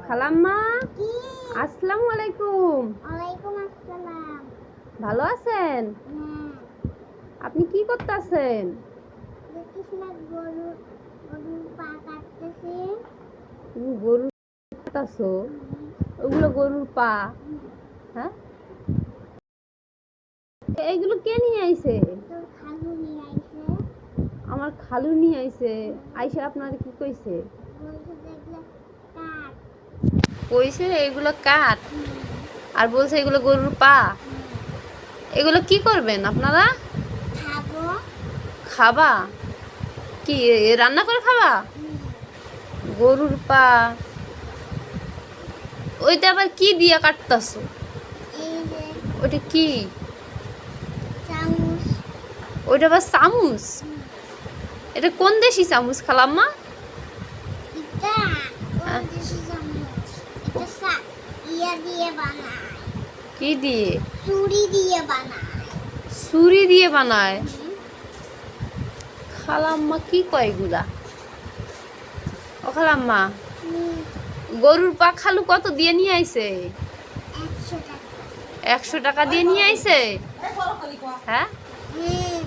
খালাম্মা, আসসালামু আলাইকুম। ওয়ালাইকুম আসসালাম। ভালো আছেন? হ্যাঁ, আপনি কি করতেছেন? দেখিস না গরুর পা কাটতেছে। তুমি গরু কাটতাছো? ওগুলো গরুর পা? হ্যাঁ, এইগুলো কে নিয়ে আইছে? তোর খালু নিয়ে আইছে। আমার খালু নিয়ে আইছে। আইসা আপনার কি কইছে? বলছে দেখলে কাট। কইছে এগুলো কাট, আর বলছে এগুলো গরুর পা। এগুলো কি করবেন আপনারা? খাবো। খাবা? কি রান্না করে খাবা? গরুর পা ওইটা আবার কি দিয়া কাটতাছো? এই যে ওইটা কি? চামচ। ওইটা আবার চামচ? এটা কোন দেশি চামচ খালাম্মা? এটা হ্যাঁ। কোন দেশি চামচ? এটা ইয়া দিয়ে বানায়। কি দিয়ে? চুরি দিয়ে বানায়। ছুরি দিয়ে বানায়? খালাম্মা কি কয় এগুলা? ও খালাম্মা, গরুর পা খালু কত দিয়ে নিয়ে আইছে? 100 টাকা। 100 টাকা দিয়ে নিয়ে আইছে? হ্যাঁ, হুম।